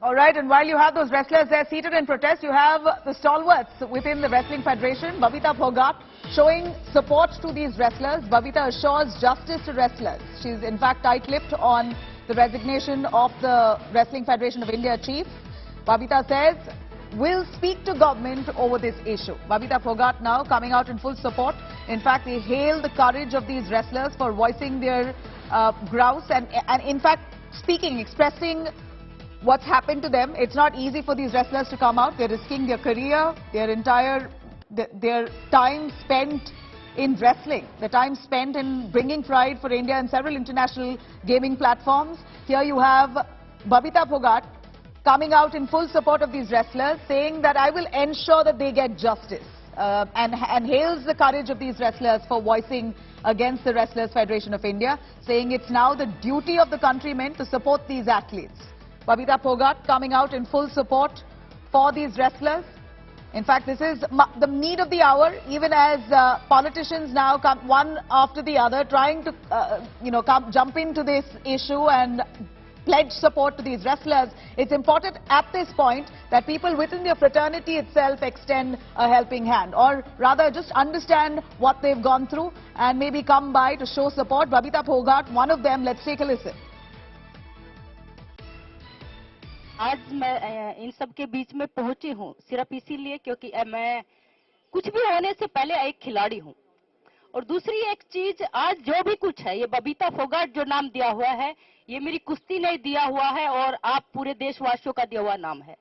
All right, and while you have those wrestlers there seated in protest, you have the stalwarts within the Wrestling Federation. Babita Phogat showing support to these wrestlers. Babita assures justice to wrestlers. She's in fact tight-lipped on the resignation of the Wrestling Federation of India chief. Babita says, we'll speak to government over this issue. Babita Phogat now coming out in full support. In fact, they hail the courage of these wrestlers for voicing their grouse and in fact speaking, expressing what's happened to them. It's not easy for these wrestlers to come out. They're risking their career, their time spent in wrestling, the time spent in bringing pride for India and several international gaming platforms. Here you have Babita Phogat coming out in full support of these wrestlers, saying that I will ensure that they get justice, and hails the courage of these wrestlers for voicing against the Wrestlers Federation of India, saying it's now the duty of the countrymen to support these athletes. Babita Phogat coming out in full support for these wrestlers. In fact, this is the need of the hour, even as politicians now come one after the other, trying to jump into this issue and pledge support to these wrestlers. It's important at this point that people within their fraternity itself extend a helping hand, or rather just understand what they've gone through and maybe come by to show support. Babita Phogat, one of them. Let's take a listen. आज मैं इन सब के बीच में पहुंची हूं सिर्फ इसीलिए क्योंकि मैं कुछ भी होने से पहले एक खिलाड़ी हूं। और दूसरी एक चीज, आज जो भी कुछ है, ये बबीता फोगाट जो नाम दिया हुआ है, ये मेरी कुश्ती ने दिया हुआ है और आप पूरे देशवासियों का दिया हुआ नाम है।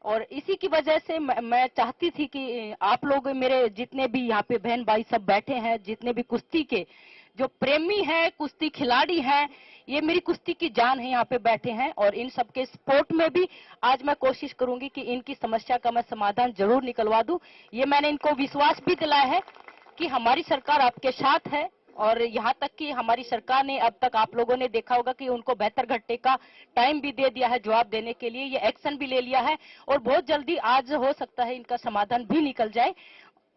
और इसी की वजह से मैं चाहती थी कि आप लोग, मेरे जितने भी यहाँ पे बहन भाई सब बैठे हैं, जितने भी कुश्ती के जो प्रेमी हैं, कुश्ती खिलाड़ी हैं, ये मेरी कुश्ती की जान है, यहाँ पे बैठे हैं। और इन सबके सपोर्ट में भी आज मैं कोशिश करूंगी कि इनकी समस्या का मैं समाधान जरूर निकलवा दूं। ये मैंने इनको विश्वास भी दिलाया है कि हमारी सरकार आपके साथ है। और यहाँ तक कि हमारी सरकार ने अब तक, आप लोगों ने देखा होगा कि उनको 72 घंटे का टाइम भी दे दिया है जवाब देने के लिए, ये एक्शन भी ले लिया है और बहुत जल्दी आज हो सकता है इनका समाधान भी निकल जाए।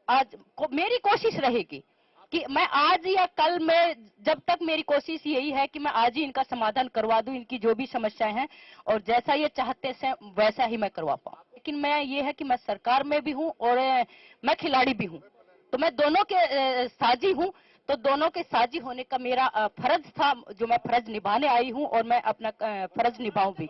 आज मेरी कोशिश रहेगी कि मैं आज या कल में, जब तक मेरी कोशिश यही है कि मैं आज ही इनका समाधान करवा दूं, इनकी जो भी समस्याएं हैं, और जैसा ये चाहते हैं वैसा ही मैं करवा पाऊं। लेकिन मैं ये है कि मैं सरकार में भी हूं और मैं खिलाड़ी भी हूं, तो मैं दोनों के साझी हूं। तो दोनों के साझी होने का मेरा फर्ज था, जो मैं फर्ज निभाने आई हूं और मैं अपना फर्ज निभाऊं भी।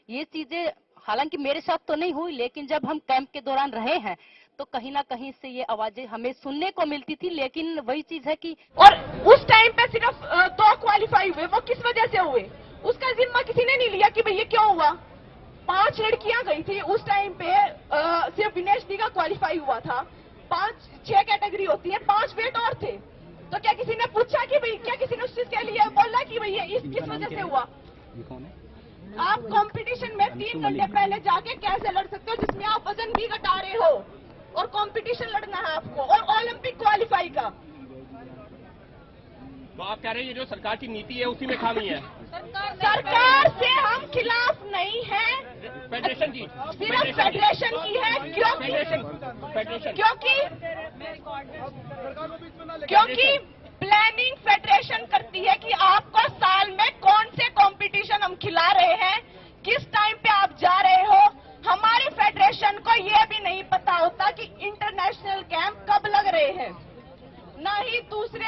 ये चीजें हालांकि मेरे साथ तो नहीं हुई, लेकिन जब हम कैंप के दौरान रहे हैं तो कहीं ना कहीं से ये आवाजें हमें सुनने को मिलती थी। लेकिन वही चीज है कि और उस टाइम पे सिर्फ 2 क्वालिफाई हुए, वो किस वजह से हुए, उसका जिम्मा किसी ने नहीं लिया कि भाई ये क्यों हुआ। 5 लड़कियां गई थी उस टाइम पे, सिर्फ विनेश दी का क्वालिफाई हुआ था। 5-6 कैटेगरी होती है, 5 वेट और थे। तो क्या किसी ने पूछा कि भाई, क्या किसी ने उस चीज के लिए बोला कि भाई ये किस वजह से हुआ। आप कंपटीशन में 3 घंटे पहले जाके कैसे लड़ सकते हो, जिसमें आप वजन भी घटा रहे हो और कंपटीशन लड़ना है आपको, और ओलंपिक क्वालिफाई का। तो आप कह रहे हैं ये जो सरकार की नीति है उसी में खामी है। सरकार से हम खिलाफ नहीं है, फेडरेशन की, सिर्फ फेडरेशन की है। क्योंकि प्लानिंग फेडरेशन करती है कि आपको साल में कौन से कंपटीशन हम खिला रहे हैं, किस टाइम पे आप जा रहे हो। हमारी फेडरेशन को यह भी नहीं पता होता कि इंटरनेशनल कैंप कब लग रहे हैं। ना ही दूसरे,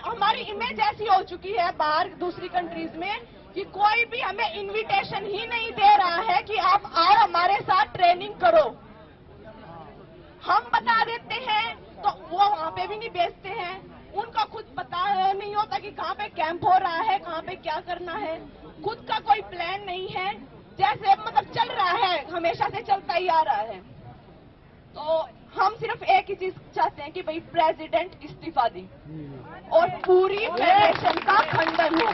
हमारी इमेज ऐसी हो चुकी है बाहर दूसरी कंट्रीज में कि कोई भी हमें इनविटेशन ही नहीं दे रहा है कि आप आओ हमारे साथ ट्रेनिंग करो। हम बता देते हैं तो वो वहाँ पे भी नहीं भेजते हैं। उनका खुद पता नहीं होता कि कहाँ पे कैंप हो रहा है, कहाँ पे क्या करना है। खुद का कोई प्लान नहीं है, जैसे मतलब चल रहा है, हमेशा से चलता ही आ रहा है। तो हम सिर्फ एक ही चीज चाहते हैं कि भाई प्रेसिडेंट इस्तीफा दे और पूरी फेडरेशन का खंडन हो।